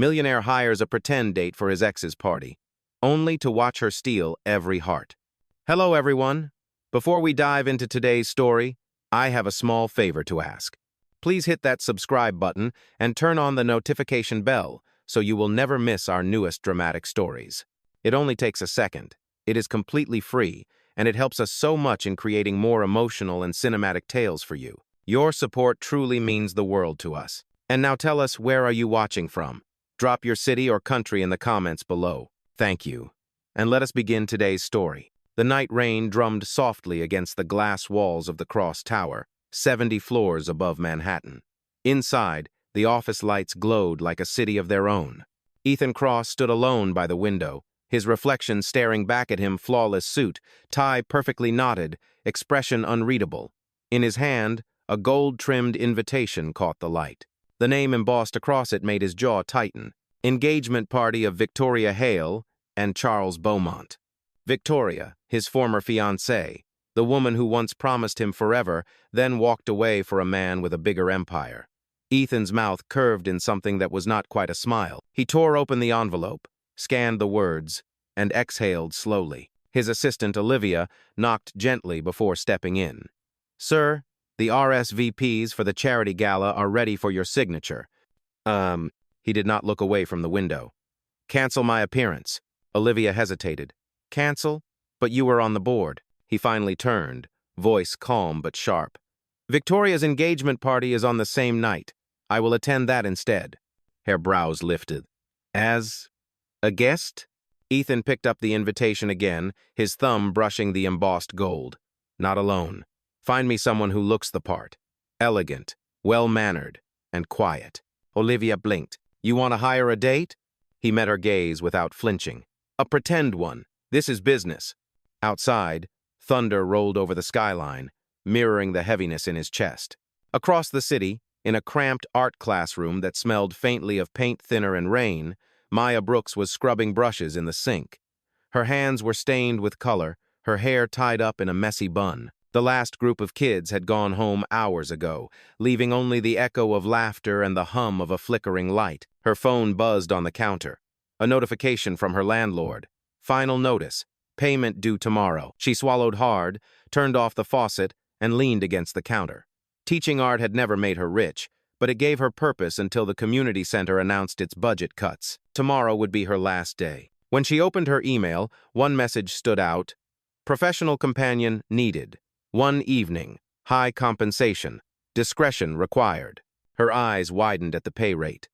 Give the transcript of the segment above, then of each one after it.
Millionaire hires a pretend date for his ex's party, only to watch her steal every heart. Hello, everyone. Before we dive into today's story, I have a small favor to ask. Please hit that subscribe button and turn on the notification bell so you will never miss our newest dramatic stories. It only takes a second. It is completely free, and it helps us so much in creating more emotional and cinematic tales for you. Your support truly means the world to us. And now tell us, where are you watching from? Drop your city or country in the comments below. Thank you. And let us begin today's story. The night rain drummed softly against the glass walls of the Cross Tower, 70 floors above Manhattan. Inside, the office lights glowed like a city of their own. Ethan Cross stood alone by the window, his reflection staring back at him, flawless suit, tie perfectly knotted, expression unreadable. In his hand, a gold-trimmed invitation caught the light. The name embossed across it made his jaw tighten. Engagement party of Victoria Hale and Charles Beaumont. Victoria, his former fiancée, the woman who once promised him forever, then walked away for a man with a bigger empire. Ethan's mouth curved in something that was not quite a smile. He tore open the envelope, scanned the words, and exhaled slowly. His assistant, Olivia, knocked gently before stepping in. "Sir, the RSVPs for the charity gala are ready for your signature." He did not look away from the window. "Cancel my appearance." Olivia hesitated. "Cancel? But you were on the board." He finally turned, voice calm but sharp. "Victoria's engagement party is on the same night. I will attend that instead." Her brows lifted. "As a guest?" Ethan picked up the invitation again, his thumb brushing the embossed gold. "Not alone. Find me someone who looks the part. Elegant, well-mannered, and quiet." Olivia blinked. "You want to hire a date?" He met her gaze without flinching. "A pretend one. This is business." Outside, thunder rolled over the skyline, mirroring the heaviness in his chest. Across the city, in a cramped art classroom that smelled faintly of paint thinner and rain, Maya Brooks was scrubbing brushes in the sink. Her hands were stained with color, her hair tied up in a messy bun. The last group of kids had gone home hours ago, leaving only the echo of laughter and the hum of a flickering light. Her phone buzzed on the counter. A notification from her landlord. Final notice. Payment due tomorrow. She swallowed hard, turned off the faucet, and leaned against the counter. Teaching art had never made her rich, but it gave her purpose until the community center announced its budget cuts. Tomorrow would be her last day. When she opened her email, one message stood out. Professional companion needed. 1 evening. High compensation. Discretion required. Her eyes widened at the pay rate.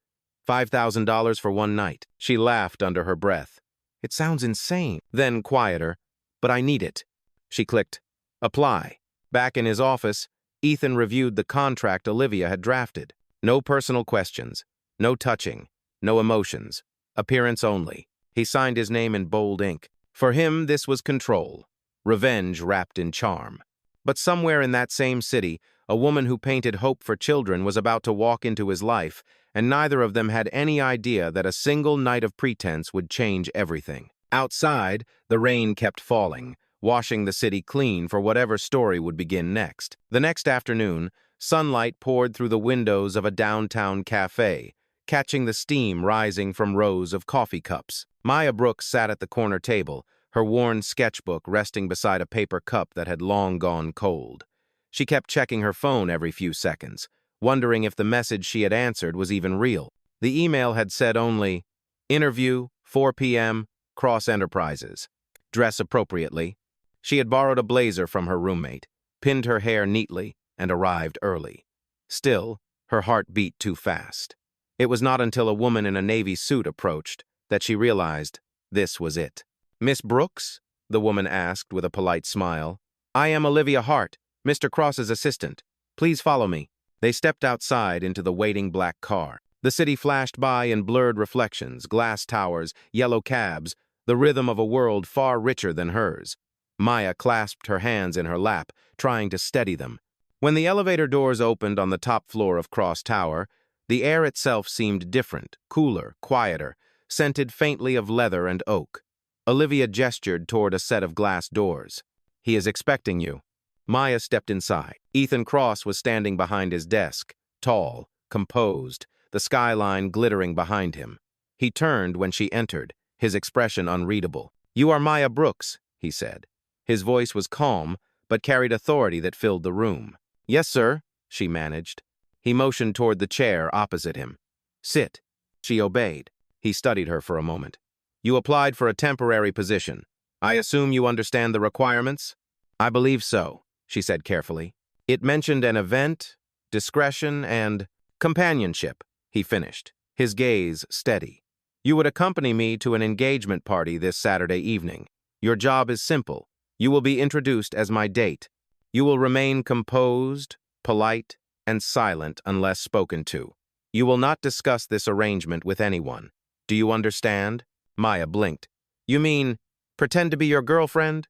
$5,000 for 1 night. She laughed under her breath. "It sounds insane." Then quieter. "But I need it." She clicked apply. Back in his office, Ethan reviewed the contract Olivia had drafted. No personal questions. No touching. No emotions. Appearance only. He signed his name in bold ink. For him, this was control. Revenge wrapped in charm. But somewhere in that same city, a woman who painted hope for children was about to walk into his life, and neither of them had any idea that a single night of pretense would change everything. Outside, the rain kept falling, washing the city clean for whatever story would begin next. The next afternoon, sunlight poured through the windows of a downtown cafe, catching the steam rising from rows of coffee cups. Maya Brooks sat at the corner table, her worn sketchbook resting beside a paper cup that had long gone cold. She kept checking her phone every few seconds, wondering if the message she had answered was even real. The email had said only, "Interview, 4 p.m., Cross Enterprises. Dress appropriately." She had borrowed a blazer from her roommate, pinned her hair neatly, and arrived early. Still, her heart beat too fast. It was not until a woman in a navy suit approached that she realized this was it. "Miss Brooks?" the woman asked with a polite smile. "I am Olivia Hart, Mr. Cross's assistant. Please follow me." They stepped outside into the waiting black car. The city flashed by in blurred reflections, glass towers, yellow cabs, the rhythm of a world far richer than hers. Maya clasped her hands in her lap, trying to steady them. When the elevator doors opened on the top floor of Cross Tower, the air itself seemed different, cooler, quieter, scented faintly of leather and oak. Olivia gestured toward a set of glass doors. "He is expecting you." Maya stepped inside. Ethan Cross was standing behind his desk, tall, composed, the skyline glittering behind him. He turned when she entered, his expression unreadable. "You are Maya Brooks," he said. His voice was calm, but carried authority that filled the room. "Yes, sir," she managed. He motioned toward the chair opposite him. "Sit." She obeyed. He studied her for a moment. "You applied for a temporary position. I assume you understand the requirements?" "I believe so," she said carefully. "It mentioned an event, discretion, and companionship," he finished, his gaze steady. "You would accompany me to an engagement party this Saturday evening. Your job is simple. You will be introduced as my date. You will remain composed, polite, and silent unless spoken to. You will not discuss this arrangement with anyone. Do you understand?" Maya blinked. "You mean, pretend to be your girlfriend?"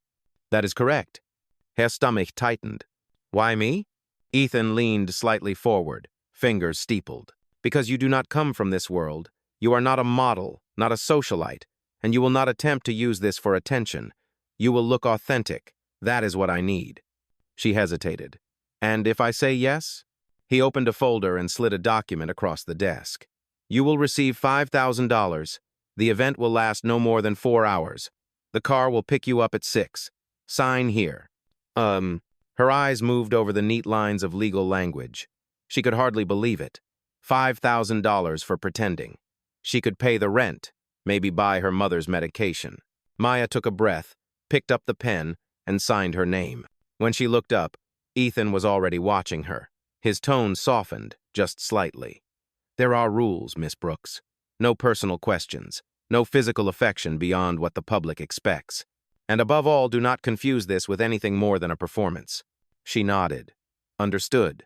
"That is correct." Her stomach tightened. "Why me?" Ethan leaned slightly forward, fingers steepled. "Because you do not come from this world. You are not a model, not a socialite, and you will not attempt to use this for attention. You will look authentic. That is what I need." She hesitated. "And if I say yes?" He opened a folder and slid a document across the desk. "You will receive $5,000. The event will last no more than 4 hours. The car will pick you up at 6. Sign here." Her eyes moved over the neat lines of legal language. She could hardly believe it. $5,000 for pretending. She could pay the rent, maybe buy her mother's medication. Maya took a breath, picked up the pen, and signed her name. When she looked up, Ethan was already watching her. His tone softened, just slightly. "There are rules, Miss Brooks. No personal questions. No physical affection beyond what the public expects. And above all, do not confuse this with anything more than a performance." She nodded. "Understood.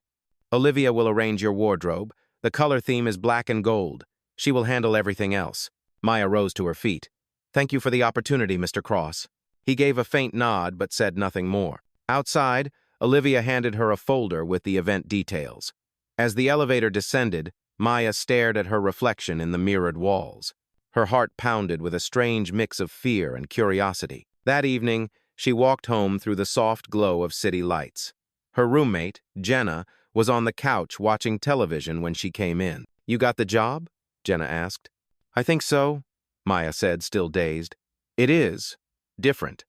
Olivia will arrange your wardrobe. The color theme is black and gold. She will handle everything else." Maya rose to her feet. "Thank you for the opportunity, Mr. Cross." He gave a faint nod but said nothing more. Outside, Olivia handed her a folder with the event details. As the elevator descended, Maya stared at her reflection in the mirrored walls. Her heart pounded with a strange mix of fear and curiosity. That evening, she walked home through the soft glow of city lights. Her roommate, Jenna, was on the couch watching television when she came in. "You got the job?" Jenna asked. "I think so," Maya said, still dazed. "It is. Different."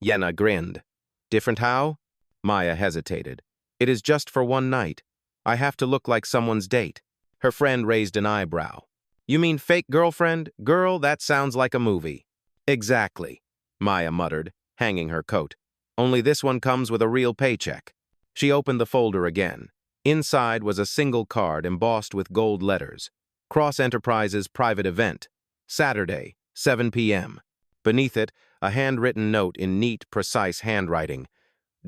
Jenna grinned. "Different how?" Maya hesitated. "It is just for one night. I have to look like someone's date." Her friend raised an eyebrow. "You mean fake girlfriend? Girl, that sounds like a movie." "Exactly," Maya muttered, hanging her coat. "Only this one comes with a real paycheck." She opened the folder again. Inside was a single card embossed with gold letters. "Cross Enterprises Private Event. Saturday, 7 p.m. Beneath it, a handwritten note in neat, precise handwriting.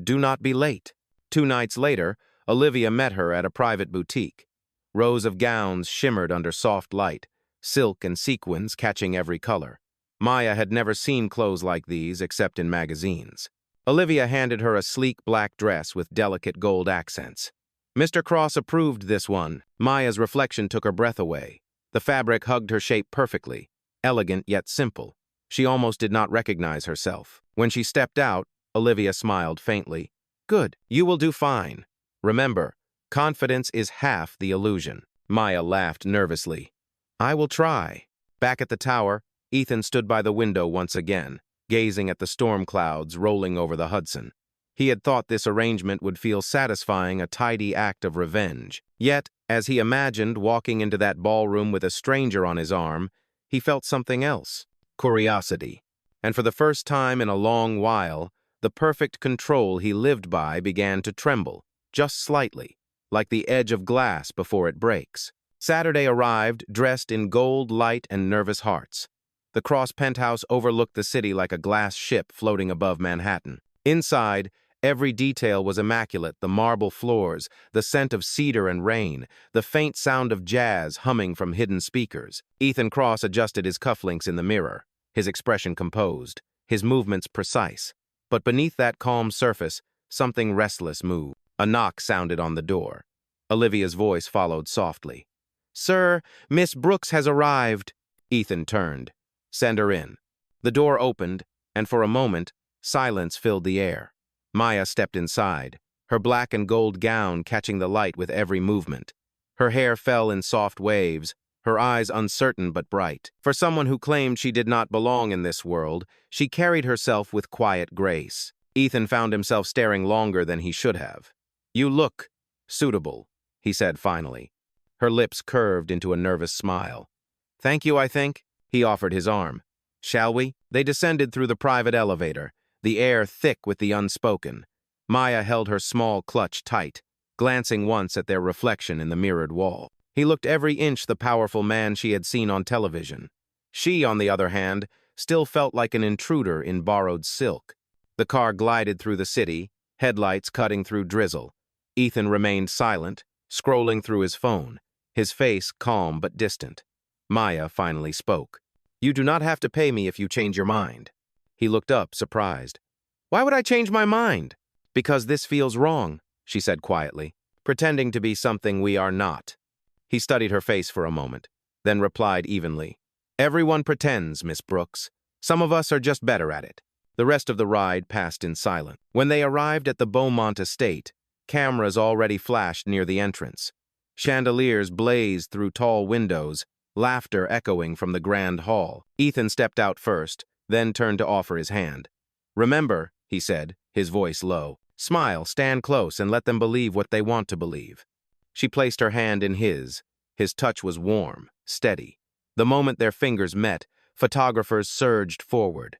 "Do not be late." 2 nights later, Olivia met her at a private boutique. Rows of gowns shimmered under soft light, silk and sequins catching every color. Maya had never seen clothes like these except in magazines. Olivia handed her a sleek black dress with delicate gold accents. "Mr. Cross approved this one." Maya's reflection took her breath away. The fabric hugged her shape perfectly, elegant yet simple. She almost did not recognize herself. When she stepped out, Olivia smiled faintly. "Good, you will do fine. Remember, confidence is half the illusion." Maya laughed nervously. "I will try." Back at the tower, Ethan stood by the window once again, gazing at the storm clouds rolling over the Hudson. He had thought this arrangement would feel satisfying, a tidy act of revenge. Yet, as he imagined walking into that ballroom with a stranger on his arm, he felt something else. Curiosity. And for the first time in a long while, the perfect control he lived by began to tremble, just slightly, like the edge of glass before it breaks. Saturday arrived, dressed in gold, light, and nervous hearts. The Cross penthouse overlooked the city like a glass ship floating above Manhattan. Inside, every detail was immaculate: the marble floors, the scent of cedar and rain, the faint sound of jazz humming from hidden speakers. Ethan Cross adjusted his cufflinks in the mirror, his expression composed, his movements precise. But beneath that calm surface, something restless moved. A knock sounded on the door. Olivia's voice followed softly. "Sir, Miss Brooks has arrived." Ethan turned. "Send her in." The door opened, and for a moment, silence filled the air. Maya stepped inside, her black and gold gown catching the light with every movement. Her hair fell in soft waves, her eyes uncertain but bright. For someone who claimed she did not belong in this world, she carried herself with quiet grace. Ethan found himself staring longer than he should have. "You look suitable," he said finally. Her lips curved into a nervous smile. "Thank you, I think." He offered his arm. "Shall we?" They descended through the private elevator, the air thick with the unspoken. Maya held her small clutch tight, glancing once at their reflection in the mirrored wall. He looked every inch the powerful man she had seen on television. She, on the other hand, still felt like an intruder in borrowed silk. The car glided through the city, headlights cutting through drizzle. Ethan remained silent, scrolling through his phone, his face calm but distant. Maya finally spoke. "You do not have to pay me if you change your mind." He looked up, surprised. "Why would I change my mind?" "Because this feels wrong," she said quietly, "pretending to be something we are not." He studied her face for a moment, then replied evenly, "Everyone pretends, Miss Brooks. Some of us are just better at it." The rest of the ride passed in silence. When they arrived at the Beaumont estate, cameras already flashed near the entrance. Chandeliers blazed through tall windows, laughter echoing from the grand hall. Ethan stepped out first, then turned to offer his hand. "Remember," he said, his voice low, "smile, stand close, and let them believe what they want to believe." She placed her hand in his. His touch was warm, steady. The moment their fingers met, photographers surged forward.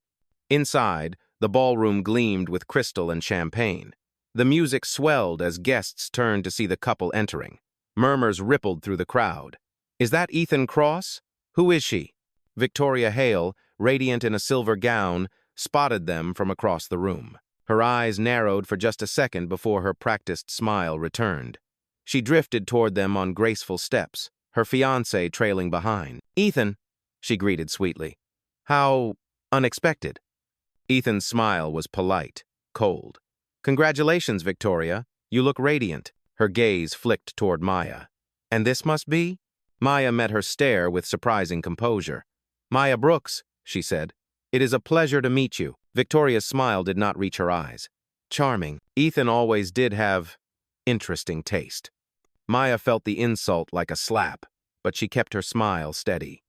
Inside, the ballroom gleamed with crystal and champagne. The music swelled as guests turned to see the couple entering. Murmurs rippled through the crowd. "Is that Ethan Cross? Who is she?" Victoria Hale, radiant in a silver gown, spotted them from across the room. Her eyes narrowed for just a second before her practiced smile returned. She drifted toward them on graceful steps, her fiancé trailing behind. "Ethan," she greeted sweetly. "How unexpected." Ethan's smile was polite, cold. "Congratulations, Victoria. You look radiant." Her gaze flicked toward Maya. "And this must be?" Maya met her stare with surprising composure. "Maya Brooks," she said. "It is a pleasure to meet you." Victoria's smile did not reach her eyes. Charming. Ethan always did have interesting taste. Maya felt the insult like a slap, but she kept her smile steady.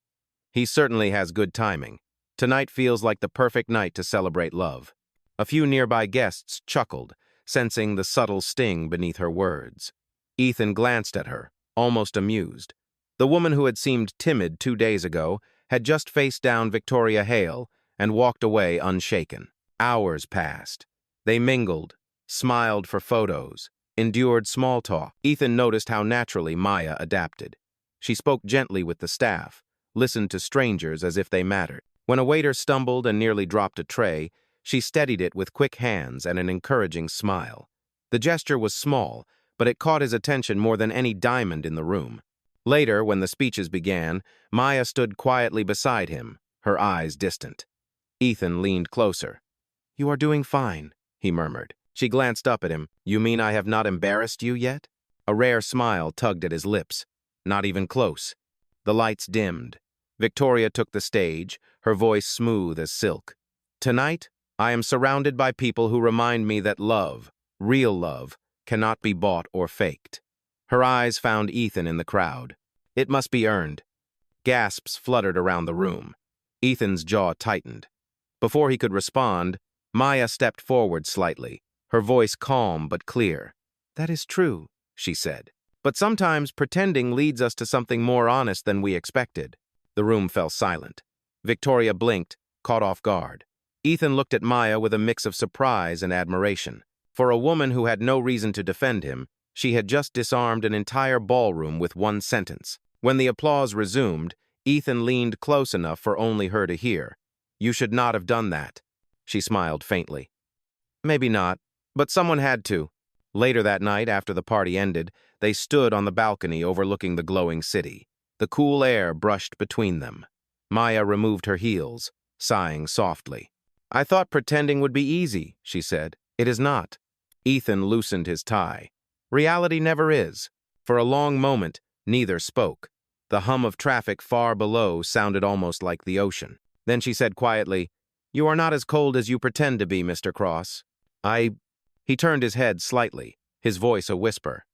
"He certainly has good timing. Tonight feels like the perfect night to celebrate love." A few nearby guests chuckled, sensing the subtle sting beneath her words. Ethan glanced at her, almost amused. The woman who had seemed timid 2 days ago had just faced down Victoria Hale and walked away unshaken. Hours passed. They mingled, smiled for photos, endured small talk. Ethan noticed how naturally Maya adapted. She spoke gently with the staff, listened to strangers as if they mattered. When a waiter stumbled and nearly dropped a tray, she steadied it with quick hands and an encouraging smile. The gesture was small, but it caught his attention more than any diamond in the room. Later, when the speeches began, Maya stood quietly beside him, her eyes distant. Ethan leaned closer. "You are doing fine," he murmured. She glanced up at him. "You mean I have not embarrassed you yet?" A rare smile tugged at his lips. "Not even close." The lights dimmed. Victoria took the stage, her voice smooth as silk. "Tonight, I am surrounded by people who remind me that love, real love, cannot be bought or faked." Her eyes found Ethan in the crowd. "It must be earned." Gasps fluttered around the room. Ethan's jaw tightened. Before he could respond, Maya stepped forward slightly, her voice calm but clear. "That is true," she said. "But sometimes pretending leads us to something more honest than we expected." The room fell silent. Victoria blinked, caught off guard. Ethan looked at Maya with a mix of surprise and admiration. For a woman who had no reason to defend him, she had just disarmed an entire ballroom with one sentence. When the applause resumed, Ethan leaned close enough for only her to hear. "You should not have done that." She smiled faintly. "Maybe not, but someone had to." Later that night, after the party ended, they stood on the balcony overlooking the glowing city. The cool air brushed between them. Maya removed her heels, sighing softly. "I thought pretending would be easy," she said. "It is not." Ethan loosened his tie. "Reality never is." For a long moment, neither spoke. The hum of traffic far below sounded almost like the ocean. Then she said quietly, "You are not as cold as you pretend to be, Mr. Cross." He turned his head slightly, his voice a whisper.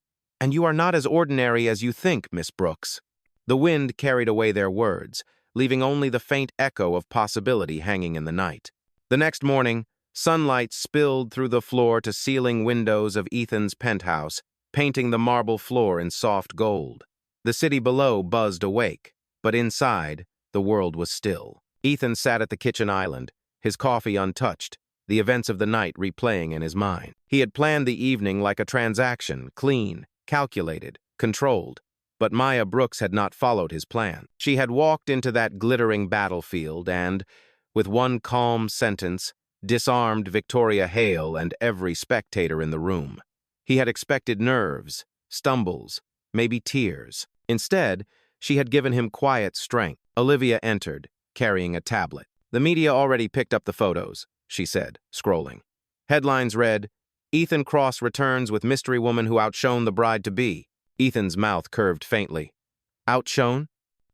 "And you are not as ordinary as you think, Miss Brooks." The wind carried away their words, leaving only the faint echo of possibility hanging in the night. The next morning, sunlight spilled through the floor-to-ceiling windows of Ethan's penthouse, painting the marble floor in soft gold. The city below buzzed awake, but inside, the world was still. Ethan sat at the kitchen island, his coffee untouched, the events of the night replaying in his mind. He had planned the evening like a transaction, clean, calculated, controlled. But Maya Brooks had not followed his plan. She had walked into that glittering battlefield and, with one calm sentence, disarmed Victoria Hale and every spectator in the room. He had expected nerves, stumbles, maybe tears. Instead, she had given him quiet strength. Olivia entered, carrying a tablet. "The media already picked up the photos," she said, scrolling. Headlines read, "Ethan Cross returns with mystery woman who outshone the bride-to-be." Ethan's mouth curved faintly. "Outshone?"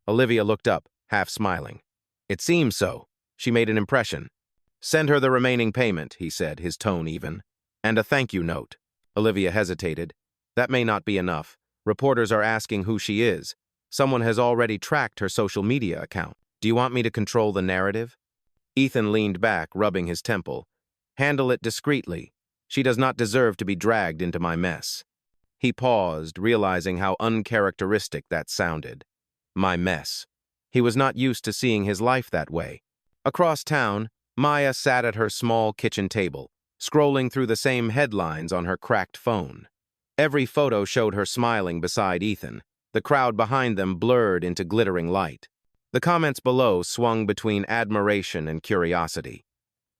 Olivia looked up, half smiling. "It seems so. She made an impression." "Send her the remaining payment," he said, his tone even. "And a thank you note." Olivia hesitated. "That may not be enough. Reporters are asking who she is. Someone has already tracked her social media account. Do you want me to control the narrative?" Ethan leaned back, rubbing his temple. "Handle it discreetly. She does not deserve to be dragged into my mess." He paused, realizing how uncharacteristic that sounded. My mess. He was not used to seeing his life that way. Across town, Maya sat at her small kitchen table, scrolling through the same headlines on her cracked phone. Every photo showed her smiling beside Ethan, the crowd behind them blurred into glittering light. The comments below swung between admiration and curiosity.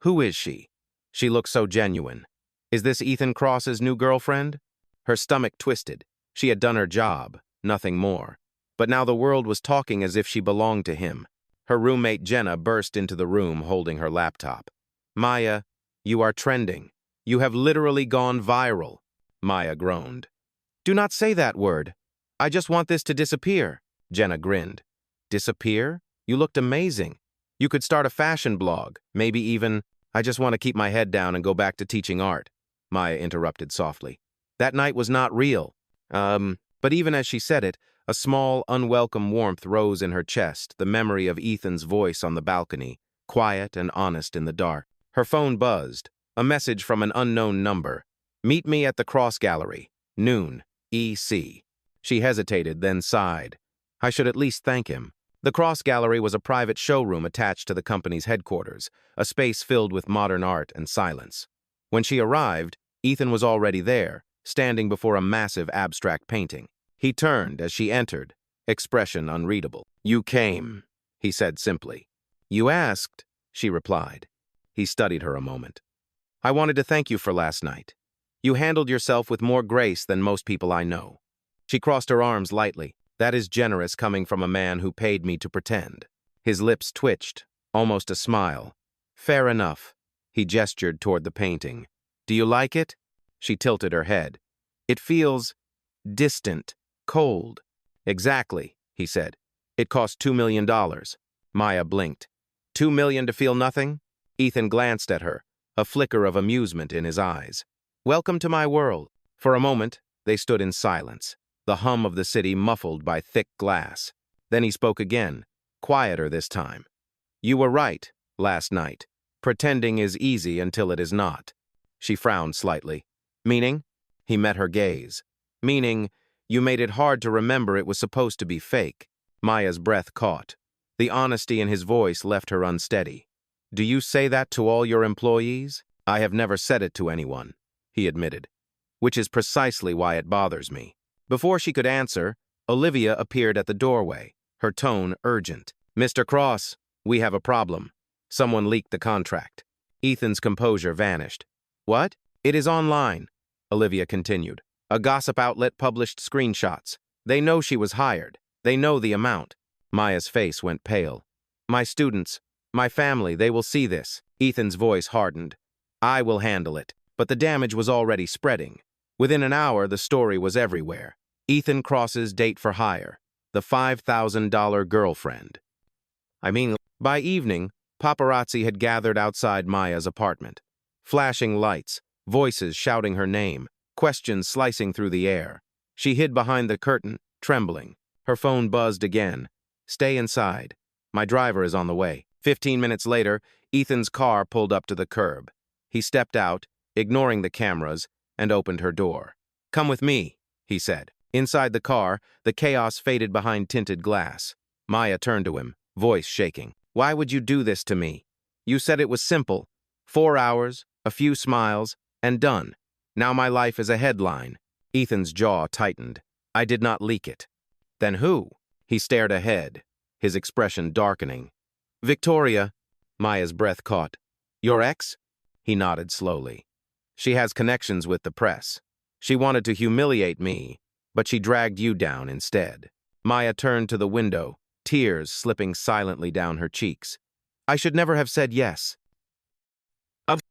Who is she? She looks so genuine. Is this Ethan Cross's new girlfriend? Her stomach twisted. She had done her job, nothing more. But now the world was talking as if she belonged to him. Her roommate Jenna burst into the room holding her laptop. "Maya, you are trending. You have literally gone viral." Maya groaned. "Do not say that word. I just want this to disappear." Jenna grinned. "Disappear? You looked amazing. You could start a fashion blog, maybe even—" "I just want to keep my head down and go back to teaching art," Maya interrupted softly. "That night was not real." But even as she said it, a small, unwelcome warmth rose in her chest, the memory of Ethan's voice on the balcony, quiet and honest in the dark. Her phone buzzed, a message from an unknown number. "Meet me at the Cross Gallery, noon, EC." She hesitated, then sighed. I should at least thank him. The Cross Gallery was a private showroom attached to the company's headquarters, a space filled with modern art and silence. When she arrived, Ethan was already there, standing before a massive abstract painting. He turned as she entered, expression unreadable. "You came," he said simply. "You asked," she replied. He studied her a moment. "I wanted to thank you for last night. You handled yourself with more grace than most people I know." She crossed her arms lightly. "That is generous coming from a man who paid me to pretend." His lips twitched, almost a smile. "Fair enough." He gestured toward the painting. "Do you like it?" She tilted her head. "It feels distant, cold." "Exactly," he said. "It cost $2 million. Maya blinked. $2 million to feel nothing? Ethan glanced at her, a flicker of amusement in his eyes. "Welcome to my world." For a moment, they stood in silence, the hum of the city muffled by thick glass. Then he spoke again, quieter this time. "You were right, last night. Pretending is easy until it is not." She frowned slightly. "Meaning?" He met her gaze. "Meaning, you made it hard to remember it was supposed to be fake." Maya's breath caught. The honesty in his voice left her unsteady. "Do you say that to all your employees?" "I have never said it to anyone," he admitted. "Which is precisely why it bothers me." Before she could answer, Olivia appeared at the doorway, her tone urgent. "Mr. Cross, we have a problem. Someone leaked the contract." Ethan's composure vanished. "What?" "It is online," Olivia continued. "A gossip outlet published screenshots. They know she was hired. They know the amount." Maya's face went pale. "My students, my family, they will see this." Ethan's voice hardened. "I will handle it." But the damage was already spreading. Within an hour, the story was everywhere. Ethan Cross's date for hire, the $5,000 girlfriend. By evening, paparazzi had gathered outside Maya's apartment. Flashing lights, voices shouting her name, questions slicing through the air. She hid behind the curtain, trembling. Her phone buzzed again. "Stay inside. My driver is on the way." 15 minutes later, Ethan's car pulled up to the curb. He stepped out, ignoring the cameras, and opened her door. "Come with me," he said. Inside the car, the chaos faded behind tinted glass. Maya turned to him, voice shaking. "Why would you do this to me? You said it was simple. 4 hours, a few smiles, and done. Now my life is a headline." Ethan's jaw tightened. "I did not leak it." "Then who?" He stared ahead, his expression darkening. "Victoria." Maya's breath caught. "Your ex?" He nodded slowly. "She has connections with the press. She wanted to humiliate me, but she dragged you down instead." Maya turned to the window, tears slipping silently down her cheeks. "I should never have said yes."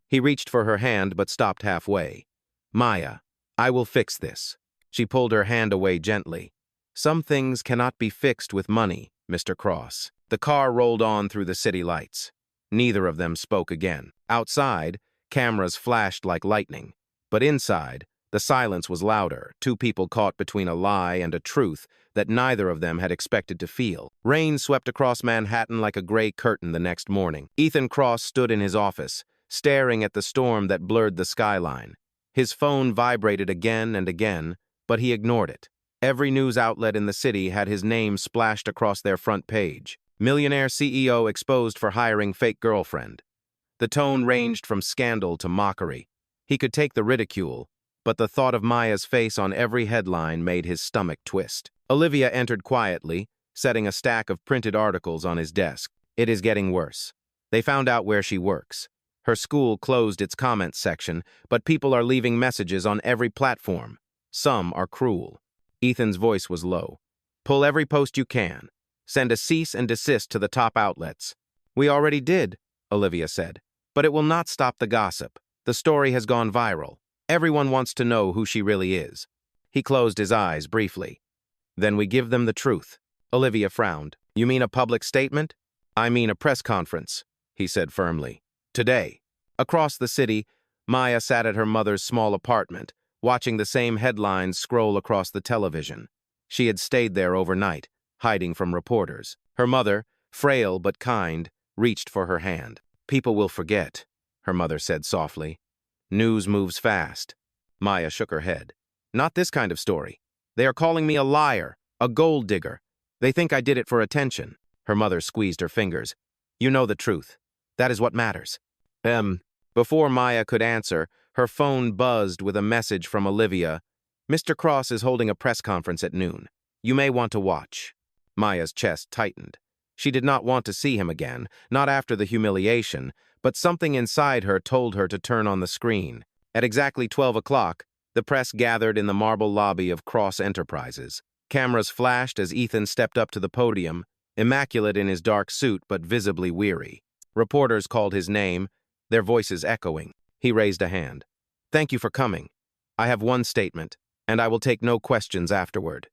He reached for her hand but stopped halfway. "Maya, I will fix this." She pulled her hand away gently. "Some things cannot be fixed with money, Mr. Cross." The car rolled on through the city lights. Neither of them spoke again. Outside, cameras flashed like lightning. But inside, the silence was louder, two people caught between a lie and a truth that neither of them had expected to feel. Rain swept across Manhattan like a gray curtain the next morning. Ethan Cross stood in his office, staring at the storm that blurred the skyline. His phone vibrated again and again, but he ignored it. Every news outlet in the city had his name splashed across their front page. Millionaire CEO exposed for hiring fake girlfriend. The tone ranged from scandal to mockery. He could take the ridicule, but the thought of Maya's face on every headline made his stomach twist. Olivia entered quietly, setting a stack of printed articles on his desk. "It is getting worse. They found out where she works. Her school closed its comments section, but people are leaving messages on every platform. Some are cruel." Ethan's voice was low. "Pull every post you can. Send a cease and desist to the top outlets." "We already did," Olivia said. "But it will not stop the gossip. The story has gone viral. Everyone wants to know who she really is." He closed his eyes briefly. "Then we give them the truth." Olivia frowned. "You mean a public statement?" "I mean a press conference," he said firmly. "Today." Across the city, Maya sat at her mother's small apartment, watching the same headlines scroll across the television. She had stayed there overnight, hiding from reporters. Her mother, frail but kind, reached for her hand. "People will forget," her mother said softly. "News moves fast." Maya shook her head. "Not this kind of story. They are calling me a liar, a gold digger. They think I did it for attention." Her mother squeezed her fingers. "You know the truth. That is what matters." Before Maya could answer, her phone buzzed with a message from Olivia. "Mr. Cross is holding a press conference at noon. You may want to watch." Maya's chest tightened. She did not want to see him again, not after the humiliation, but something inside her told her to turn on the screen. At exactly 12 o'clock, the press gathered in the marble lobby of Cross Enterprises. Cameras flashed as Ethan stepped up to the podium, immaculate in his dark suit but visibly weary. Reporters called his name, their voices echoing. He raised a hand. "Thank you for coming. I have one statement, and I will take no questions afterward."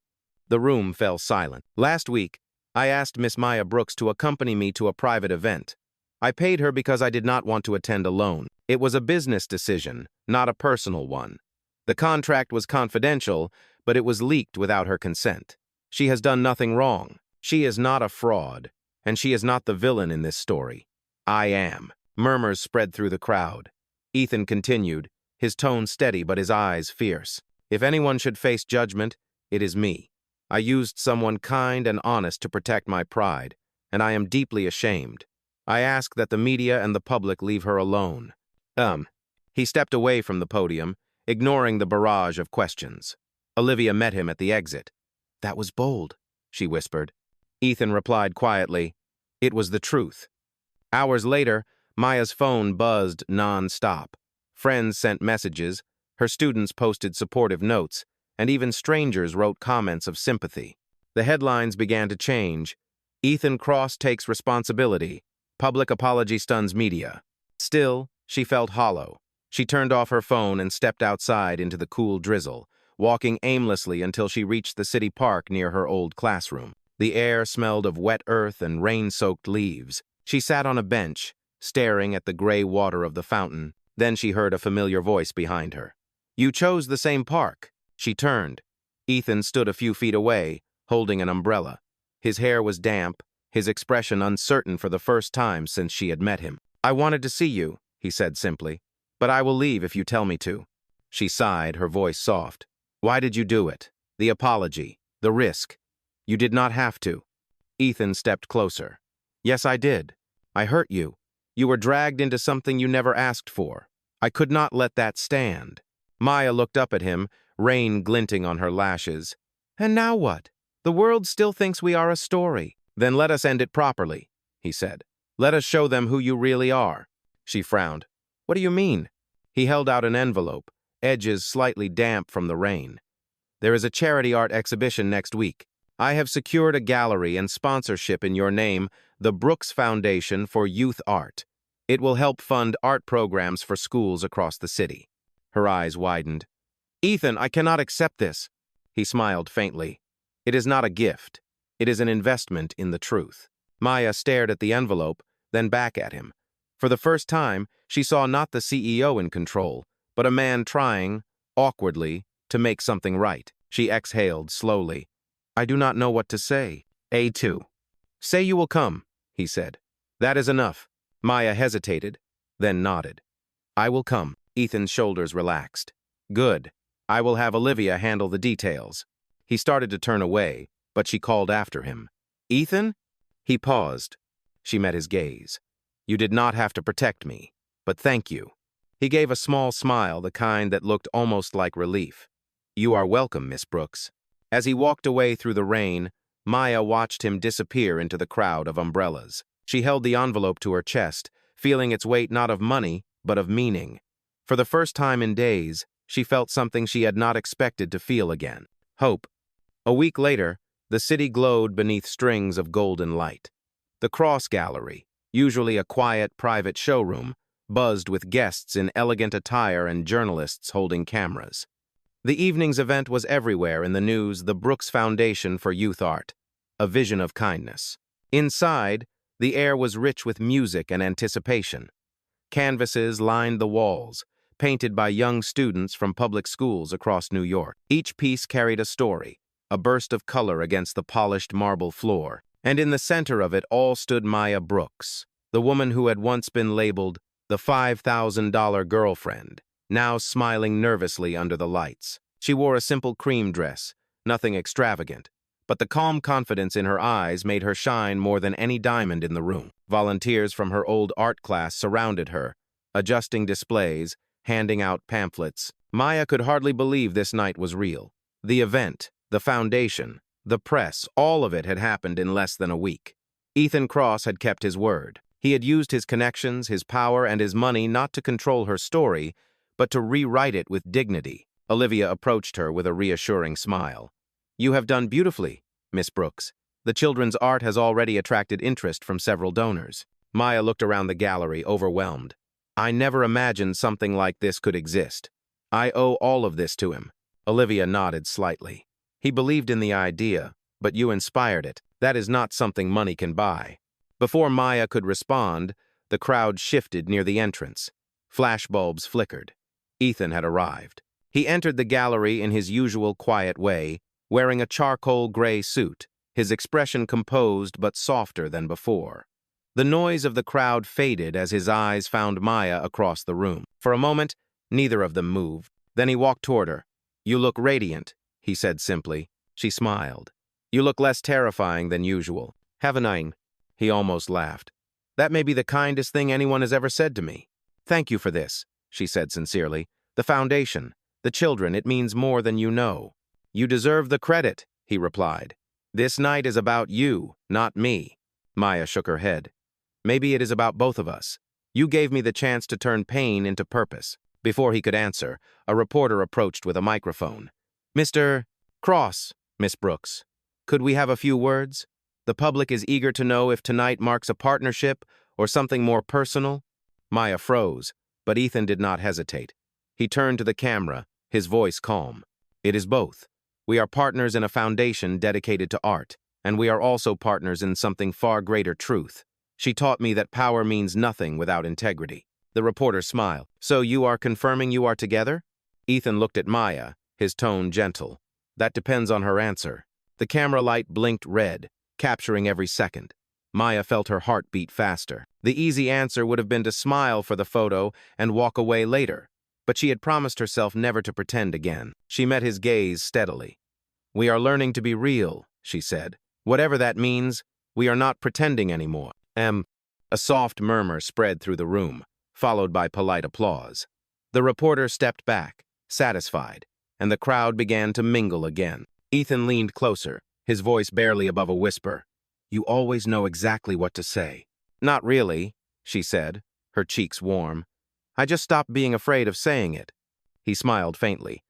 The room fell silent. "Last week, I asked Miss Maya Brooks to accompany me to a private event. I paid her because I did not want to attend alone. It was a business decision, not a personal one. The contract was confidential, but it was leaked without her consent. She has done nothing wrong. She is not a fraud, and she is not the villain in this story. I am." Murmurs spread through the crowd. Ethan continued, his tone steady but his eyes fierce. "If anyone should face judgment, it is me. I used someone kind and honest to protect my pride, and I am deeply ashamed. I ask that the media and the public leave her alone." He stepped away from the podium, ignoring the barrage of questions. Olivia met him at the exit. "That was bold," she whispered. Ethan replied quietly, "It was the truth." Hours later, Maya's phone buzzed non-stop. Friends sent messages, her students posted supportive notes, and even strangers wrote comments of sympathy. The headlines began to change. "Ethan Cross takes responsibility. Public apology stuns media." Still, she felt hollow. She turned off her phone and stepped outside into the cool drizzle, walking aimlessly until she reached the city park near her old classroom. The air smelled of wet earth and rain-soaked leaves. She sat on a bench, staring at the gray water of the fountain. Then she heard a familiar voice behind her. "You chose the same park." She turned. Ethan stood a few feet away, holding an umbrella. His hair was damp, his expression uncertain for the first time since she had met him. "I wanted to see you," he said simply, "but I will leave if you tell me to." She sighed, her voice soft. "Why did you do it? The apology, the risk. You did not have to." Ethan stepped closer. "Yes, I did. I hurt you. You were dragged into something you never asked for. I could not let that stand." Maya looked up at him, rain glinting on her lashes. "And now what? The world still thinks we are a story." "Then let us end it properly," he said. "Let us show them who you really are." She frowned. "What do you mean?" He held out an envelope, edges slightly damp from the rain. "There is a charity art exhibition next week. I have secured a gallery and sponsorship in your name, the Brooks Foundation for Youth Art. It will help fund art programs for schools across the city." Her eyes widened. "Ethan, I cannot accept this." He smiled faintly. "It is not a gift. It is an investment in the truth." Maya stared at the envelope, then back at him. For the first time, she saw not the CEO in control, but a man trying, awkwardly, to make something right. She exhaled slowly. "I do not know what to say." A2. "Say you will come," he said. "That is enough." Maya hesitated, then nodded. "I will come." Ethan's shoulders relaxed. "Good. I will have Olivia handle the details." He started to turn away, but she called after him. "Ethan?" He paused. She met his gaze. "You did not have to protect me, but thank you." He gave a small smile, the kind that looked almost like relief. "You are welcome, Miss Brooks." As he walked away through the rain, Maya watched him disappear into the crowd of umbrellas. She held the envelope to her chest, feeling its weight not of money, but of meaning. For the first time in days, she felt something she had not expected to feel again: hope. A week later, the city glowed beneath strings of golden light. The Cross Gallery, usually a quiet, private showroom, buzzed with guests in elegant attire and journalists holding cameras. The evening's event was everywhere in the news: the Brooks Foundation for Youth Art, a vision of kindness. Inside, the air was rich with music and anticipation. Canvases lined the walls, painted by young students from public schools across New York. Each piece carried a story, a burst of color against the polished marble floor. And in the center of it all stood Maya Brooks, the woman who had once been labeled the $5,000 girlfriend, now smiling nervously under the lights. She wore a simple cream dress, nothing extravagant, but the calm confidence in her eyes made her shine more than any diamond in the room. Volunteers from her old art class surrounded her, adjusting displays, handing out pamphlets. Maya could hardly believe this night was real. The event, the foundation, the press, all of it had happened in less than a week. Ethan Cross had kept his word. He had used his connections, his power, and his money not to control her story, but to rewrite it with dignity. Olivia approached her with a reassuring smile. "You have done beautifully, Miss Brooks. The children's art has already attracted interest from several donors." Maya looked around the gallery, overwhelmed. "I never imagined something like this could exist. I owe all of this to him." Olivia nodded slightly. "He believed in the idea, but you inspired it. That is not something money can buy." Before Maya could respond, the crowd shifted near the entrance. Flashbulbs flickered. Ethan had arrived. He entered the gallery in his usual quiet way, wearing a charcoal gray suit, his expression composed but softer than before. The noise of the crowd faded as his eyes found Maya across the room. For a moment, neither of them moved. Then he walked toward her. "You look radiant," he said simply. She smiled. "You look less terrifying than usual." "Have a nine." He almost laughed. "That may be the kindest thing anyone has ever said to me." "Thank you for this," she said sincerely. "The foundation, the children, it means more than you know." "You deserve the credit," he replied. "This night is about you, not me." Maya shook her head. "Maybe it is about both of us. You gave me the chance to turn pain into purpose." Before he could answer, a reporter approached with a microphone. "Mr. Cross, Miss Brooks, could we have a few words? The public is eager to know if tonight marks a partnership or something more personal." Maya froze, but Ethan did not hesitate. He turned to the camera, his voice calm. "It is both. We are partners in a foundation dedicated to art, and we are also partners in something far greater: truth. She taught me that power means nothing without integrity." The reporter smiled. "So you are confirming you are together?" Ethan looked at Maya, his tone gentle. "That depends on her answer." The camera light blinked red, capturing every second. Maya felt her heart beat faster. The easy answer would have been to smile for the photo and walk away later, but she had promised herself never to pretend again. She met his gaze steadily. "We are learning to be real," she said. "Whatever that means, we are not pretending anymore." A soft murmur spread through the room, followed by polite applause. The reporter stepped back, satisfied, and the crowd began to mingle again. Ethan leaned closer, his voice barely above a whisper. "You always know exactly what to say." "Not really," she said, her cheeks warm. "I just stopped being afraid of saying it." He smiled faintly.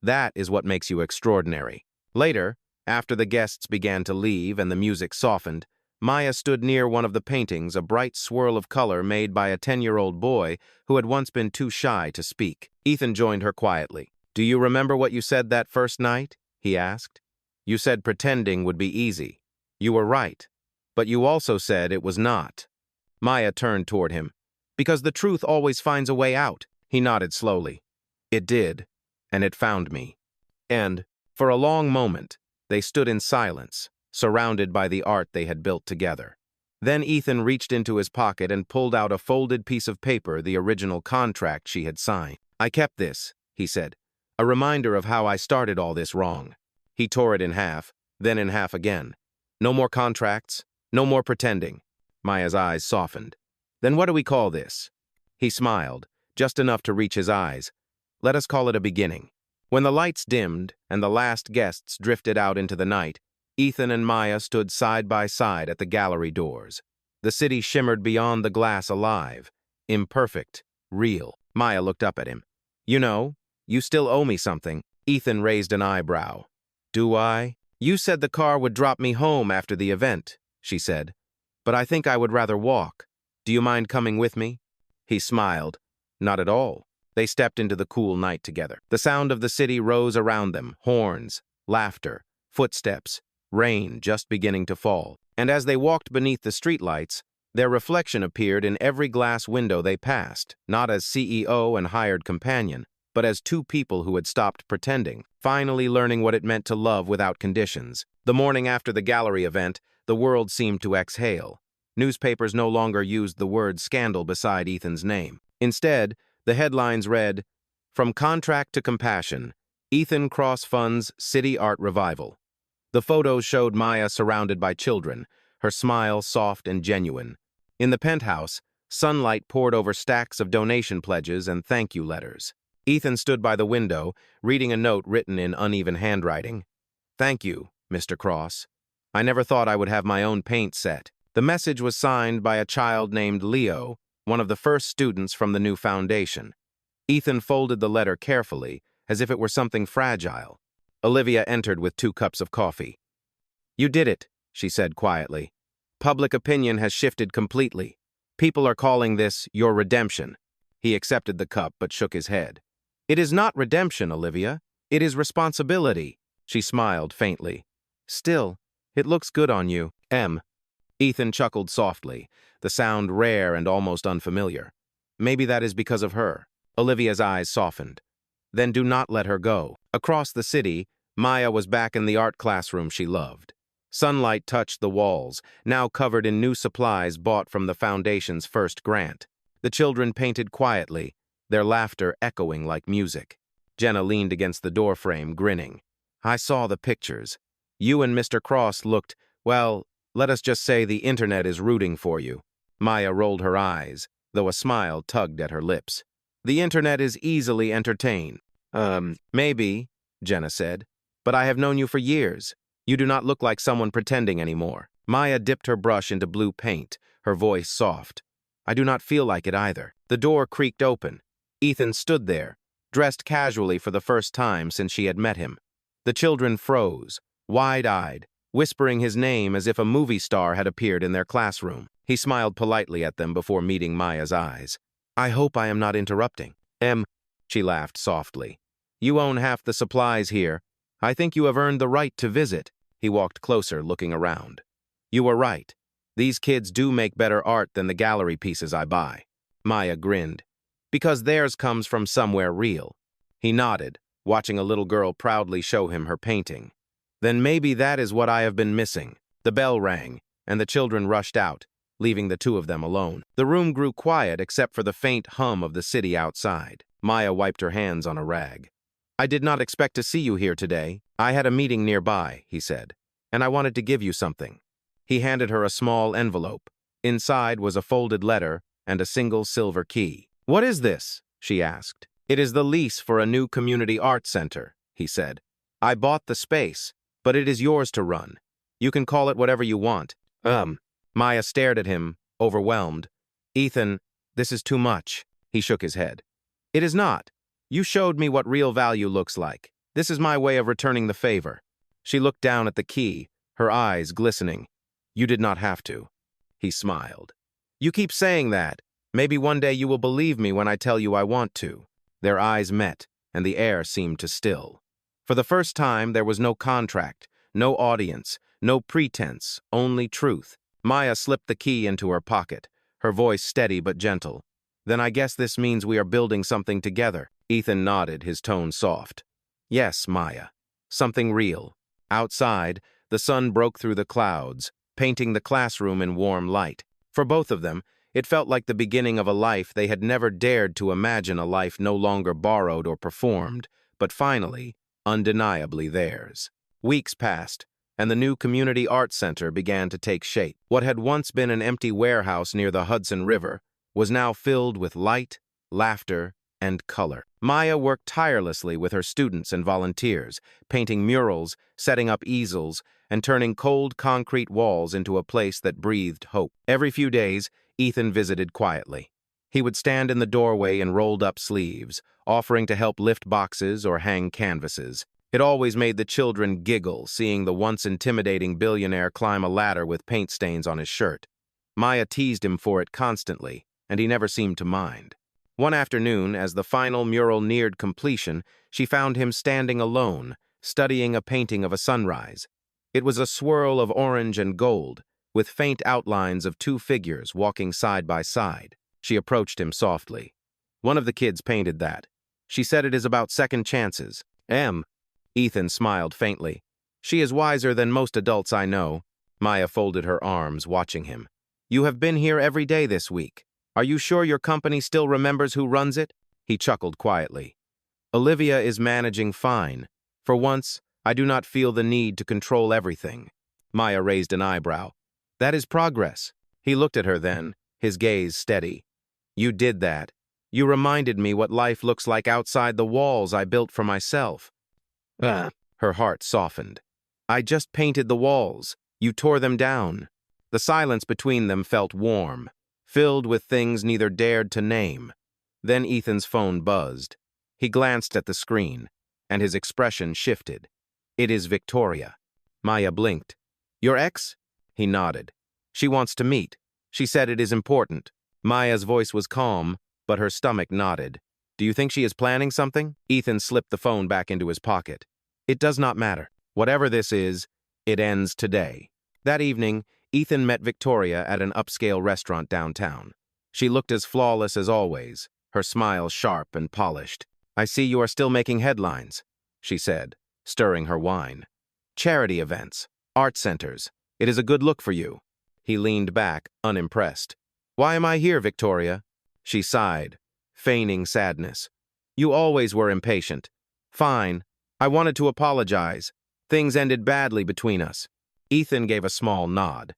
"That is what makes you extraordinary." Later, after the guests began to leave and the music softened, Maya stood near one of the paintings, a bright swirl of color made by a 10-year-old boy who had once been too shy to speak. Ethan joined her quietly. "Do you remember what you said that first night?" he asked. "You said pretending would be easy. You were right. But you also said it was not." Maya turned toward him. "Because the truth always finds a way out." He nodded slowly. "It did, and it found me." And, for a long moment, they stood in silence, surrounded by the art they had built together. Then Ethan reached into his pocket and pulled out a folded piece of paper, the original contract she had signed. "I kept this," he said, "a reminder of how I started all this wrong." He tore it in half, then in half again. "No more contracts, no more pretending." Maya's eyes softened. "Then what do we call this?" He smiled, just enough to reach his eyes. "Let us call it a beginning." When the lights dimmed and the last guests drifted out into the night, Ethan and Maya stood side by side at the gallery doors. The city shimmered beyond the glass, alive, imperfect, real. Maya looked up at him. "You know, you still owe me something." Ethan raised an eyebrow. "Do I?" "You said the car would drop me home after the event," she said. "But I think I would rather walk. Do you mind coming with me?" He smiled. "Not at all." They stepped into the cool night together. The sound of the city rose around them, horns, laughter, footsteps, rain just beginning to fall. And as they walked beneath the streetlights, their reflection appeared in every glass window they passed, not as CEO and hired companion, but as two people who had stopped pretending, finally learning what it meant to love without conditions. The morning after the gallery event, the world seemed to exhale. Newspapers no longer used the word scandal beside Ethan's name. Instead, the headlines read, "From Contract to Compassion, Ethan Cross funds City Art Revival." The photos showed Maya surrounded by children, her smile soft and genuine. In the penthouse, sunlight poured over stacks of donation pledges and thank you letters. Ethan stood by the window, reading a note written in uneven handwriting. "Thank you, Mr. Cross. I never thought I would have my own paint set." The message was signed by a child named Leo, one of the first students from the new foundation. Ethan folded the letter carefully, as if it were something fragile. Olivia entered with 2 cups of coffee. "You did it," she said quietly. "Public opinion has shifted completely. People are calling this your redemption." He accepted the cup but shook his head. "It is not redemption, Olivia. It is responsibility." She smiled faintly. "Still, it looks good on you." Ethan chuckled softly, the sound rare and almost unfamiliar. "Maybe that is because of her." Olivia's eyes softened. "Then do not let her go." Across the city, Maya was back in the art classroom she loved. Sunlight touched the walls, now covered in new supplies bought from the foundation's first grant. The children painted quietly, their laughter echoing like music. Jenna leaned against the doorframe, grinning. "I saw the pictures. You and Mr. Cross looked, well, let us just say the internet is rooting for you." Maya rolled her eyes, though a smile tugged at her lips. "The internet is easily entertained." Maybe," Jenna said, "but I have known you for years. You do not look like someone pretending anymore." Maya dipped her brush into blue paint, her voice soft. "I do not feel like it either." The door creaked open. Ethan stood there, dressed casually for the first time since she had met him. The children froze, wide-eyed, whispering his name as if a movie star had appeared in their classroom. He smiled politely at them before meeting Maya's eyes. "I hope I am not interrupting." She laughed softly. "You own half the supplies here. I think you have earned the right to visit." He walked closer, looking around. "You were right. These kids do make better art than the gallery pieces I buy." Maya grinned. "Because theirs comes from somewhere real." He nodded, watching a little girl proudly show him her painting. Then maybe that is what I have been missing. The bell rang, and the children rushed out, leaving the two of them alone. The room grew quiet except for the faint hum of the city outside. Maya wiped her hands on a rag. I did not expect to see you here today. I had a meeting nearby, he said, and I wanted to give you something. He handed her a small envelope. Inside was a folded letter and a single silver key. What is this? She asked. It is the lease for a new community art center, he said. I bought the space, but it is yours to run. You can call it whatever you want. Maya stared at him, overwhelmed. Ethan, this is too much. He shook his head. It is not. You showed me what real value looks like. This is my way of returning the favor. She looked down at the key, her eyes glistening. You did not have to. He smiled. You keep saying that. Maybe one day you will believe me when I tell you I want to. Their eyes met, and the air seemed to still. For the first time, there was no contract, no audience, no pretense, only truth. Maya slipped the key into her pocket, her voice steady but gentle. Then I guess this means we are building something together. Ethan nodded, his tone soft. Yes, Maya. Something real. Outside, the sun broke through the clouds, painting the classroom in warm light. For both of them, it felt like the beginning of a life they had never dared to imagine, a life no longer borrowed or performed, but finally, undeniably theirs. Weeks passed, and the new community art center began to take shape. What had once been an empty warehouse near the Hudson River was now filled with light, laughter, and color. Maya worked tirelessly with her students and volunteers, painting murals, setting up easels, and turning cold concrete walls into a place that breathed hope. Every few days, Ethan visited quietly. He would stand in the doorway in rolled-up sleeves, offering to help lift boxes or hang canvases. It always made the children giggle, seeing the once intimidating billionaire climb a ladder with paint stains on his shirt. Maya teased him for it constantly, and he never seemed to mind. One afternoon, as the final mural neared completion, she found him standing alone, studying a painting of a sunrise. It was a swirl of orange and gold, with faint outlines of two figures walking side by side. She approached him softly. One of the kids painted that. She said it is about second chances. Ethan smiled faintly. She is wiser than most adults I know. Maya folded her arms, watching him. You have been here every day this week. Are you sure your company still remembers who runs it? He chuckled quietly. Olivia is managing fine. For once, I do not feel the need to control everything. Maya raised an eyebrow. That is progress. He looked at her then, his gaze steady. You did that. You reminded me what life looks like outside the walls I built for myself. Her heart softened. I just painted the walls. You tore them down. The silence between them felt warm, filled with things neither dared to name. Then Ethan's phone buzzed. He glanced at the screen, and his expression shifted. It is Victoria. Maya blinked. Your ex? He nodded. She wants to meet. She said it is important. Maya's voice was calm, but her stomach nodded. Do you think she is planning something? Ethan slipped the phone back into his pocket. It does not matter. Whatever this is, it ends today. That evening, Ethan met Victoria at an upscale restaurant downtown. She looked as flawless as always, her smile sharp and polished. I see you are still making headlines, she said, stirring her wine. Charity events, art centers. It is a good look for you. He leaned back, unimpressed. Why am I here, Victoria? She sighed, feigning sadness. You always were impatient. Fine. I wanted to apologize. Things ended badly between us. Ethan gave a small nod.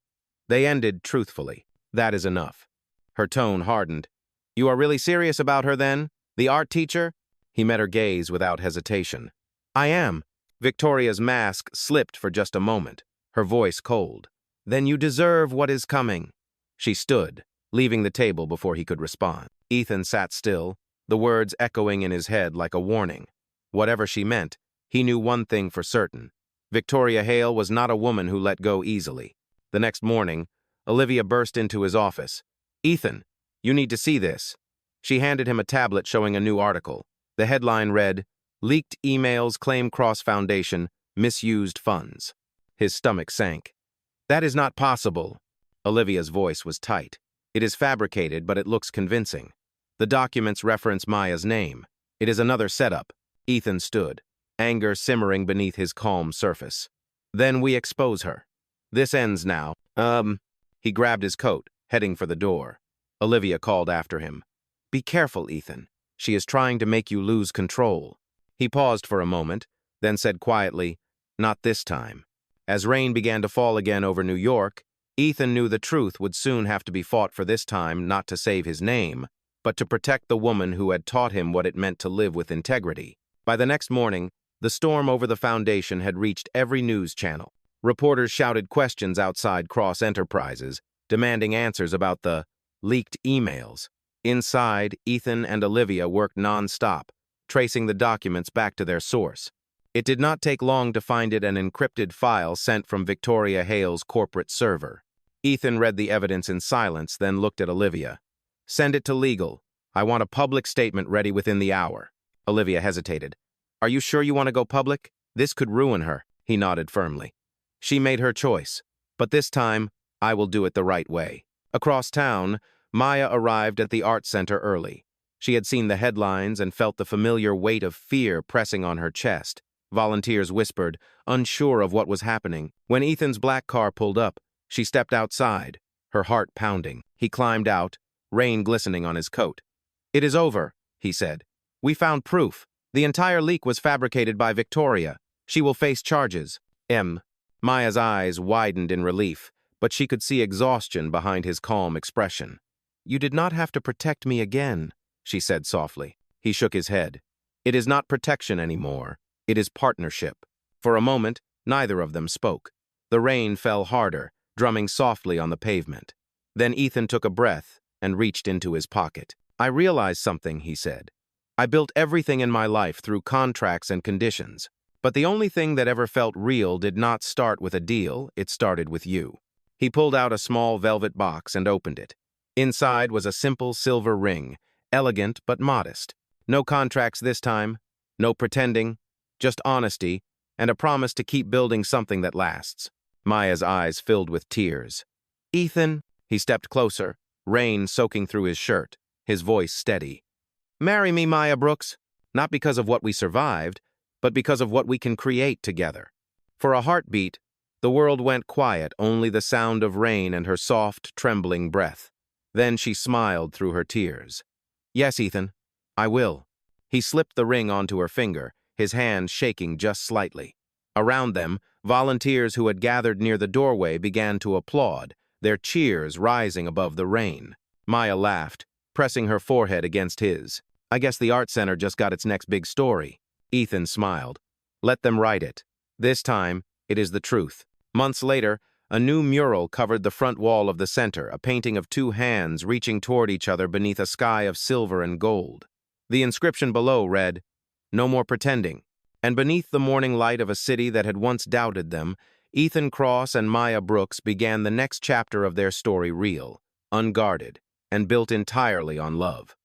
They ended truthfully. That is enough. Her tone hardened. You are really serious about her then? The art teacher? He met her gaze without hesitation. I am. Victoria's mask slipped for just a moment, her voice cold. Then you deserve what is coming. She stood, leaving the table before he could respond. Ethan sat still, the words echoing in his head like a warning. Whatever she meant, he knew one thing for certain. Victoria Hale was not a woman who let go easily. The next morning, Olivia burst into his office. Ethan, you need to see this. She handed him a tablet showing a new article. The headline read, Leaked Emails Claim Cross Foundation, Misused Funds. His stomach sank. That is not possible. Olivia's voice was tight. It is fabricated, but it looks convincing. The documents reference Maya's name. It is another setup. Ethan stood, anger simmering beneath his calm surface. Then we expose her. This ends now. He grabbed his coat, heading for the door. Olivia called after him. Be careful, Ethan. She is trying to make you lose control. He paused for a moment, then said quietly, Not this time. As rain began to fall again over New York, Ethan knew the truth would soon have to be fought for this time not to save his name, but to protect the woman who had taught him what it meant to live with integrity. By the next morning, the storm over the foundation had reached every news channel. Reporters shouted questions outside Cross Enterprises, demanding answers about the leaked emails. Inside, Ethan and Olivia worked non-stop, tracing the documents back to their source. It did not take long to find it an encrypted file sent from Victoria Hale's corporate server. Ethan read the evidence in silence, then looked at Olivia. Send it to legal. I want a public statement ready within the hour. Olivia hesitated. Are you sure you want to go public? This could ruin her. He nodded firmly. She made her choice, but this time, I will do it the right way. Across town, Maya arrived at the art center early. She had seen the headlines and felt the familiar weight of fear pressing on her chest. Volunteers whispered, unsure of what was happening. When Ethan's black car pulled up, she stepped outside, her heart pounding. He climbed out, rain glistening on his coat. It is over, he said. We found proof. The entire leak was fabricated by Victoria. She will face charges. Maya's eyes widened in relief, but she could see exhaustion behind his calm expression. You did not have to protect me again, she said softly. He shook his head. It is not protection anymore. It is partnership. For a moment, neither of them spoke. The rain fell harder, drumming softly on the pavement. Then Ethan took a breath and reached into his pocket. I realized something, he said. I built everything in my life through contracts and conditions. But the only thing that ever felt real did not start with a deal, it started with you. He pulled out a small velvet box and opened it. Inside was a simple silver ring, elegant but modest. No contracts this time, no pretending, just honesty and a promise to keep building something that lasts. Maya's eyes filled with tears. Ethan, he stepped closer, rain soaking through his shirt, his voice steady. Marry me, Maya Brooks, not because of what we survived, but because of what we can create together. For a heartbeat, the world went quiet, only the sound of rain and her soft, trembling breath. Then she smiled through her tears. Yes, Ethan, I will. He slipped the ring onto her finger, his hand shaking just slightly. Around them, volunteers who had gathered near the doorway began to applaud, their cheers rising above the rain. Maya laughed, pressing her forehead against his. I guess the art center just got its next big story. Ethan smiled. Let them write it. This time, it is the truth. Months later, a new mural covered the front wall of the center, a painting of two hands reaching toward each other beneath a sky of silver and gold. The inscription below read, No more pretending. And beneath the morning light of a city that had once doubted them, Ethan Cross and Maya Brooks began the next chapter of their story real, unguarded, and built entirely on love.